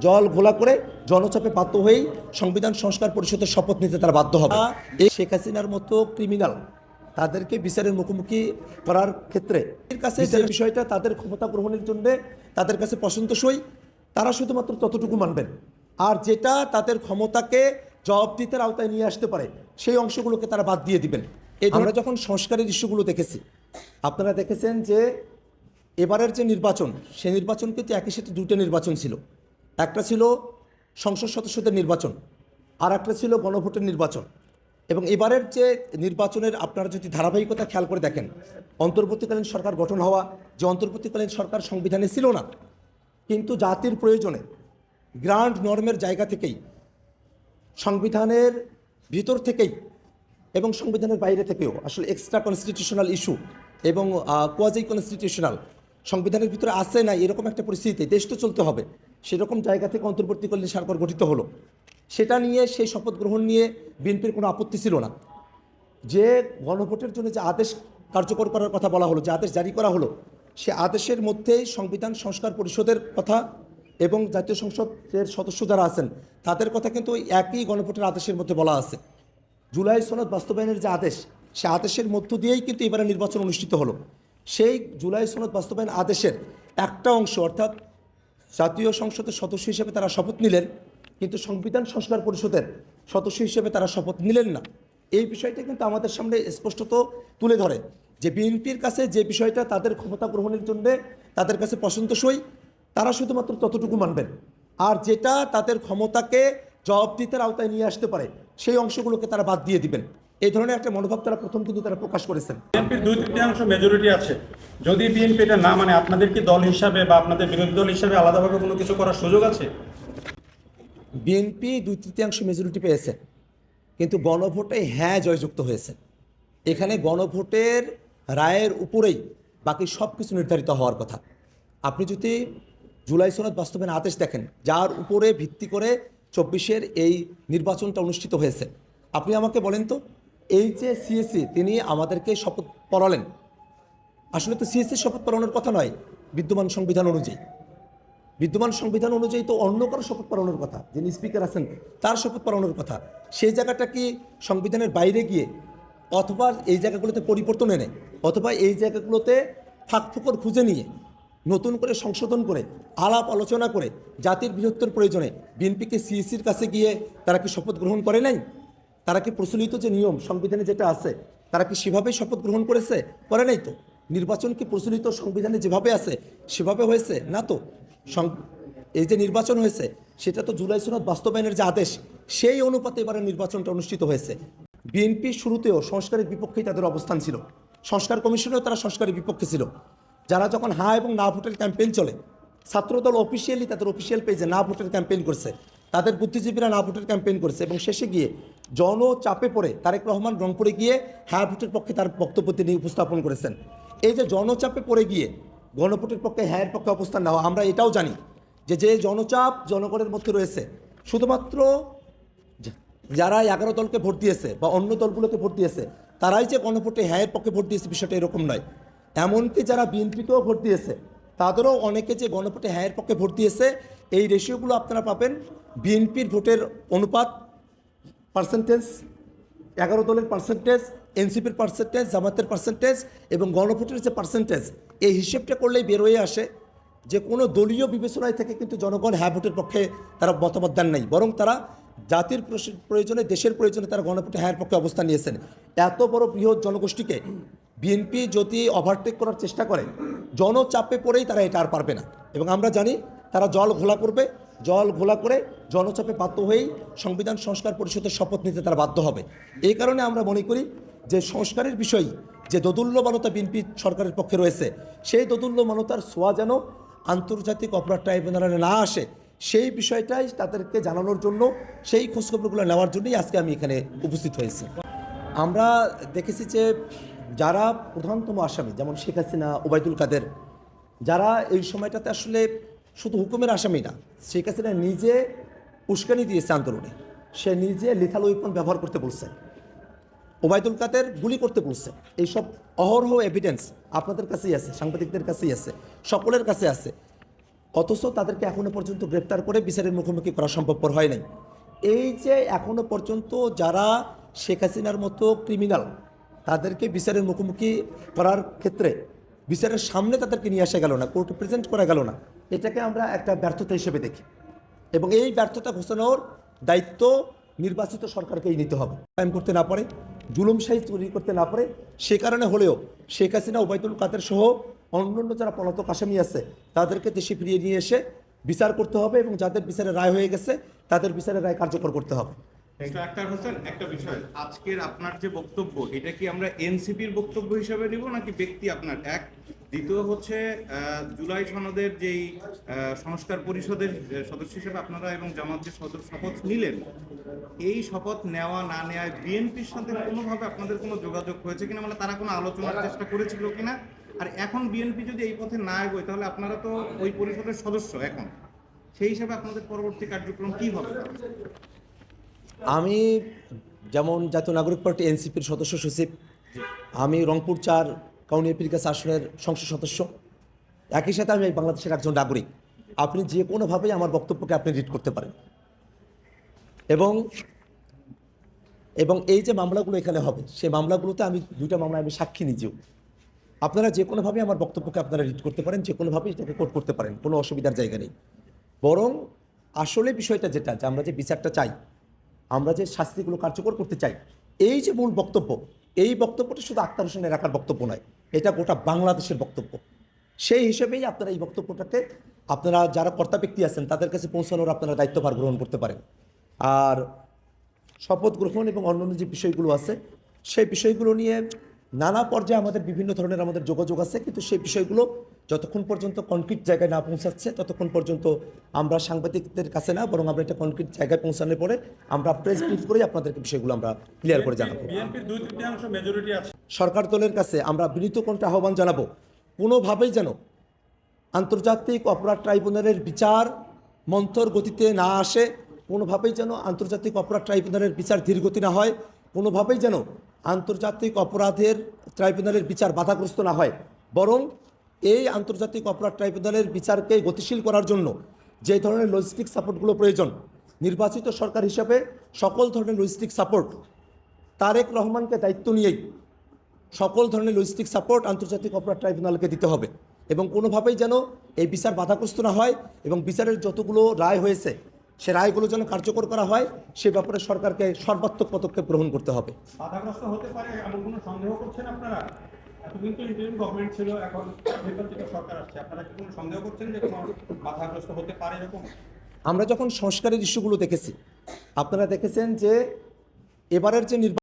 জল ঘোলা করে জনচাপে বাধ্য হয়েই সংবিধান সংস্কার পরিষদের শপথ নিতে তারা বাধ্য হবে। এই শেখ হাসিনার মতো ক্রিমিনাল তাদেরকে বিচারের মুখোমুখি করার ক্ষেত্রে এর কাছে যে বিষয়টা তাদের ক্ষমতা গ্রহণের জন্য তাদের কাছে পছন্দসই, তারা শুধুমাত্র ততটুকু মানবেন। আর যেটা তাদের ক্ষমতাকে জবাবদিহিতার আওতায় নিয়ে আসতে পারে সেই অংশগুলোকে তারা বাদ দিয়ে দিবেন। এই আমরা যখন সংস্কারের ইস্যুগুলো দেখেছি, আপনারা দেখেছেন যে এবারের যে নির্বাচন, সেই নির্বাচন কিন্তু একই সাথে দুটো নির্বাচন ছিল। একটা ছিল সংসদ সদস্যদের নির্বাচন, আর একটা ছিল গণভোটের নির্বাচন। এবং এবারের যে নির্বাচনের আপনারা যদি ধারাবাহিকতা খেয়াল করে দেখেন, অন্তর্বর্তীকালীন সরকার গঠন হওয়া, যে অন্তর্বর্তীকালীন সরকার সংবিধানে ছিল না, কিন্তু জাতির প্রয়োজনে গ্রান্ড নর্মের জায়গা থেকেই, সংবিধানের ভিতর থেকেই এবং সংবিধানের বাইরে থেকেও আসলে এক্সট্রা কনস্টিটিউশনাল ইস্যু এবং কোয়াজি কনস্টিটিউশনাল সংবিধানের ভিতরে আসে না এরকম একটা পরিস্থিতিতে দেশ তো চলতে হবে, সেরকম জায়গা থেকে অন্তর্বর্তীকালীন সরকার গঠিত হলো। সেটা নিয়ে সেই শপথ গ্রহণ নিয়ে বিএনপির কোনো আপত্তি ছিল না। যে গণভোটের জন্য যে আদেশ কার্যকর করার কথা বলা হলো, যে আদেশ জারি করা হলো, সে আদেশের মধ্যেই সংবিধান সংস্কার পরিষদের কথা এবং জাতীয় সংসদের সদস্য যারা আছেন তাদের কথা কিন্তু একই গণভোটের আদেশের মধ্যে বলা আছে। জুলাই সনদ বাস্তবায়নের যে আদেশ, সে আদেশের মধ্য দিয়েই কিন্তু এবারে নির্বাচন অনুষ্ঠিত হলো। সেই জুলাই সনদ বাস্তবায়ন আদেশের একটা অংশ, অর্থাৎ জাতীয় সংসদের সদস্য হিসেবে তারা শপথ নিলেন, কিন্তু সংবিধান সংস্কার পরিষদের সদস্য হিসেবে তারা শপথ নিলেন না। এই বিষয়টা কিন্তু আমাদের সামনে স্পষ্টত তুলে ধরে যে বিএনপির কাছে যে বিষয়টা তাদের ক্ষমতা গ্রহণের জন্যে তাদের কাছে পছন্দসই, তারা শুধুমাত্র ততটুকু মানবেন। আর যেটা তাদের ক্ষমতাকে জবাবদিহিতার আওতায় নিয়ে আসতে পারে সেই অংশগুলোকে তারা বাদ দিয়ে দিবেন। এই ধরনের একটা মনোভাব তারা প্রথম কিন্তু তারা প্রকাশ করেছেন। বিএনপির 2/3 মেজরিটি আছে, যদি বিএনপি এটা না মানে আপনাদের কি দল হিসাবে বা আপনাদের বিরোধী দল হিসাবে আলাদাভাবে কোনো কিছু করার সুযোগ আছে? বিএনপি 2/3 মেজরিটি পেয়েছে, কিন্তু গণভোটে হ্যাঁ জয়যুক্ত হয়েছে। এখানে গণভোটের রায়ের উপরেই বাকি সব কিছু নির্ধারিত হওয়ার কথা। আপনি যদি জুলাই সনদ বাস্তবায়ন আদেশ দেখেন, যার উপরে ভিত্তি করে 24-এর এই নির্বাচনটা অনুষ্ঠিত হয়েছে, আপনি আমাকে বলেন তো, এই যে সিএসি তিনি আমাদেরকে শপথ পড়ালেন, আসলে তো সিএসির শপথ পড়ানোর কথা নয়। বিদ্যমান সংবিধান অনুযায়ী, বিদ্যমান সংবিধান অনুযায়ী তো অন্য কারো শপথ পড়ানোর কথা, যিনি স্পিকার আছেন তার শপথ পড়ানোর কথা। সেই জায়গাটা কি সংবিধানের বাইরে গিয়ে, অথবা এই জায়গাগুলোতে পরিবর্তন এনে, অথবা এই জায়গাগুলোতে ফাঁকফোকর খুঁজে নিয়ে নতুন করে সংশোধন করে আলাপ আলোচনা করে জাতির বৃহত্তর প্রয়োজনে বিএনপিকে সিএসির কাছে গিয়ে তারা কি শপথ গ্রহণ করে নাই? তারা কি প্রচলিত যে নিয়ম সংবিধানে যেটা আছে তারা কি সেভাবেই শপথ গ্রহণ করেছে? করে নাই তো। নির্বাচন কি প্রচলিত সংবিধানে যেভাবে আছে সেভাবে হয়েছে? না তো। এই যে নির্বাচন হয়েছে সেটা তো জুলাই সনদ বাস্তবায়নের যে আদেশ সেই অনুপাতে এবারে নির্বাচনটা অনুষ্ঠিত হয়েছে। বিএনপি শুরুতেও সংস্কারের বিপক্ষেই তাদের অবস্থান ছিল, সংস্কার কমিশনেও তারা সংস্কারের বিপক্ষে ছিল। যারা যখন হ্যাঁ এবং না ভোটের ক্যাম্পেইন চলে, ছাত্রদল অফিসিয়ালি তাদের অফিসিয়াল পেজে না ভোটের ক্যাম্পেইন করছে, তাদের বুদ্ধিজীবীরা না ভোটের ক্যাম্পেইন করছে, এবং শেষে গিয়ে জনচাপে পড়ে তারেক রহমান রংপুরে গিয়ে হ্যাঁ ভোটের পক্ষে তার বক্তব্য তিনি উপস্থাপন করেছেন। এই যে জনচাপে পড়ে গিয়ে গণভোটের পক্ষে হ্যাঁয়ের পক্ষে অবস্থান নেওয়া, আমরা এটাও জানি যে জনচাপ জনগণের মধ্যে রয়েছে, শুধুমাত্র যারা 11 দলকে ভোট দিয়েছে বা অন্য দলগুলোকে ভোট দিয়েছে তারাই যে গণভোটে হ্যাঁয়ের পক্ষে ভোট দিয়েছে বিষয়টা এরকম নয়। এমনকি যারা বিএনপিকেও ভোট দিয়েছে তাদেরও অনেকে যে গণভোটে হ্যাঁয়ের পক্ষে ভোট দিয়েছে, এই রেশিওগুলো আপনারা পাবেন। বিএনপির ভোটের অনুপাত পার্সেন্টেজ, 11 দলের পার্সেন্টেজ, এনসিপির পার্সেন্টেজ, জামাতের পার্সেন্টেজ এবং গণভোটের যে পার্সেন্টেজ, এই হিসেবটা করলেই বের হয়ে আসে যে কোনো দলীয় বিবেচনায় থেকে কিন্তু জনগণ হ্যাঁ ভোটের পক্ষে তারা মতামত দেন নাই, বরং তারা জাতির প্রয়োজনে, দেশের প্রয়োজনে তারা গণভোটে হ্যাঁয়ের পক্ষে অবস্থান নিয়েছেন। এত বড় বৃহৎ জনগোষ্ঠীকে বিএনপি যদি ওভারটেক করার চেষ্টা করে, জনচাপে পড়েই তারা এটা আর পারবে না। এবং আমরা জানি তারা জল ঘোলা করবে, জল ঘোলা করে জনচাপে বাধ্য হয়েই সংবিধান সংস্কার পরিষদের শপথ নিতে তারা বাধ্য হবে। এই কারণে আমরা মনে করি যে সংস্কারের বিষয় যে দোদুল্যমানতা বিএনপি সরকারের পক্ষে রয়েছে, সেই দোদুল্যমানতার ছোঁয়া যেন আন্তর্জাতিক অপরাধ ট্রাইব্যুনালে না আসে, সেই বিষয়টাই তাদেরকে জানানোর জন্য, সেই খোঁজখবরগুলো নেওয়ার জন্যই আজকে আমি এখানে উপস্থিত হয়েছি। আমরা দেখেছি যে যারা প্রধানতম আসামি, যেমন শেখ হাসিনা, ওবায়দুল কাদের, যারা এই সময়টাতে আসলে শুধু হুকুমের আসামি না, শেখ হাসিনা নিজে উস্কানি দিয়েছে আন্দোলনে, সে নিজে লিথাল ওয়েপন ব্যবহার করতে বলছে, ওবায়দুল কাদের গুলি করতে বলছে। এইসব অহরহ এভিডেন্স আপনাদের কাছেই আছে, সাংবাদিকদের কাছেই আছে, সকলের কাছে আছে। অথচ তাদেরকে এখনো পর্যন্ত গ্রেপ্তার করে বিচারের মুখোমুখি করা সম্ভবপর হয় নাই। এই যে এখনো পর্যন্ত যারা শেখ হাসিনার মতো ক্রিমিনাল তাদেরকে বিচারের মুখোমুখি করার ক্ষেত্রে বিচারের সামনে তাদেরকে নিয়ে আসা গেল না, কোর্টে প্রেজেন্ট করা গেল না, এটাকে আমরা একটা ব্যর্থতা হিসেবে দেখি এবং এই ব্যর্থতা ঘোষণার দায়িত্ব নির্বাচিত সরকারকেই নিতে হবে। কায়েম করতে না পারে, জুলুমশাহী তৈরি করতে না পারে, সে কারণে হলেও শেখ হাসিনা, ওবায়দুল কাদের সহ অন্যান্য যারা পলাতক আসামি আছে তাদেরকে দেশে ফিরিয়ে নিয়ে এসে বিচার করতে হবে এবং যাদের বিচারের রায় হয়ে গেছে তাদের বিচারের রায় কার্যকর করতে হবে। আক্তার হোসেন, একটা বিষয়, আজকের আপনার যে বক্তব্য, এটা কি আমরা এনসিপির বক্তব্য হিসেবে নিব নাকি ব্যক্তি আপনার? এক, দ্বিতীয় হচ্ছে জুলাই সনদের যেই সংস্কার পরিষদের সদস্য হিসেবে আপনারা এবং জামাত যে শপথ নিলেন, এই শপথ নেওয়া না নেওয়ায় বিএনপির সাথে কোনোভাবে আপনাদের কোনো যোগাযোগ হয়েছে কিনা, মানে তারা কোনো আলোচনার চেষ্টা করেছিল কিনা? আর এখন বিএনপি যদি এই পথে না এগোয় তাহলে আপনারা তো ওই পরিষদের সদস্য এখন, সেই হিসাবে আপনাদের পরবর্তী কার্যক্রম কি হবে? আমি যেমন জাতীয় নাগরিক পার্টি এনসিপির সদস্য সচিব, আমি রংপুর 4 কাউনিয়া পীরগাছ আসনের সংসদ সদস্য, একই সাথে আমি বাংলাদেশের একজন নাগরিক। আপনি যে কোনোভাবেই আমার বক্তব্যকে আপনি রিড করতে পারেন এবং এবং এই যে মামলাগুলো এখানে হবে সেই মামলাগুলোতে আমি 2টা মামলায় আমি সাক্ষী নিজেও। আপনারা যে কোনোভাবেই আমার বক্তব্যকে আপনারা রিড করতে পারেন, যে কোনোভাবেই এটাকে কোট করতে পারেন, কোনো অসুবিধার জায়গা নেই। বরং আসলে বিষয়টা যেটা, যে আমরা যে বিচারটা চাই, আমরা যে শাস্তিগুলো কার্যকর করতে চাই, এই যে মূল বক্তব্য, এই বক্তব্যটা শুধু আক্তার হোসেনের একার বক্তব্য নয়, এটা গোটা বাংলাদেশের বক্তব্য। সেই হিসেবেই আপনারা এই বক্তব্যটাকে আপনারা যারা কর্তা ব্যক্তি আছেন তাদের কাছে পৌঁছানোর আপনারা দায়িত্বভার গ্রহণ করতে পারেন। আর শপথ গ্রহণ এবং অন্যান্য যে বিষয়গুলো আছে সেই বিষয়গুলো নিয়ে নানা পর্যায়ে আমাদের বিভিন্ন ধরনের আমাদের যোগাযোগ আছে, কিন্তু সেই বিষয়গুলো যতক্ষণ পর্যন্ত কনক্রিট জায়গায় না পৌঁছাচ্ছে ততক্ষণ পর্যন্ত আমরা সাংবাদিকদের কাছে না, বরং আমরা একটা কনক্রিট জায়গায় পৌঁছানোর পরে আমরা প্রেস ব্রিফ করে আপনাদেরকে বিষয়গুলো আমরা ক্লিয়ার করে জানাবো। বিএনপির 2/3 মেজরিটি আছে। সরকার দলের কাছে আমরা বিনীত কণ্ঠে আহ্বান জানাবো, কোনোভাবেই যেন আন্তর্জাতিক অপরাধ ট্রাইব্যুনালের বিচার মন্থর গতিতে না আসে, কোনোভাবেই যেন আন্তর্জাতিক অপরাধ ট্রাইব্যুনালের বিচার ধীরগতি না হয়, কোনোভাবেই যেন আন্তর্জাতিক অপরাধের ট্রাইব্যুনালের বিচার বাধাগ্রস্ত না হয়, বরং এই আন্তর্জাতিক অপরাধ ট্রাইব্যুনালের বিচারকে গতিশীল করার জন্য যে ধরনের লজিস্টিক সাপোর্টগুলো প্রয়োজন, নির্বাচিত সরকার হিসাবে সকল ধরনের লজিস্টিক সাপোর্ট তারেক রহমানকে দায়িত্ব নিয়েই সকল ধরনের লজিস্টিক সাপোর্ট আন্তর্জাতিক অপরাধ ট্রাইব্যুনালকে দিতে হবে এবং কোনোভাবেই যেন এই বিচার বাধাগ্রস্ত না হয় এবং বিচারের যতগুলো রায় হয়েছে সে রায়গুলো যেন কার্যকর করা হয়, সে ব্যাপারে সরকারকে সর্বাত্মক পদক্ষেপ গ্রহণ করতে হবে। বাধাগ্রস্ত হতে পারে এমন কোনো সন্দেহ করছেন আপনারা? এতদিন তো ইন্টারিম গভর্নমেন্ট ছিল, এখন নির্বাচিত সরকার আসছে, আপনারা কি কোনো সন্দেহ করছেন যে কোনো বাধাগ্রস্ত হতে পারে এরকম? আমরা যখন সংস্কারের ইস্যুগুলো দেখেছি, আপনারা দেখেছেন যে এবারের যে নির্বাচন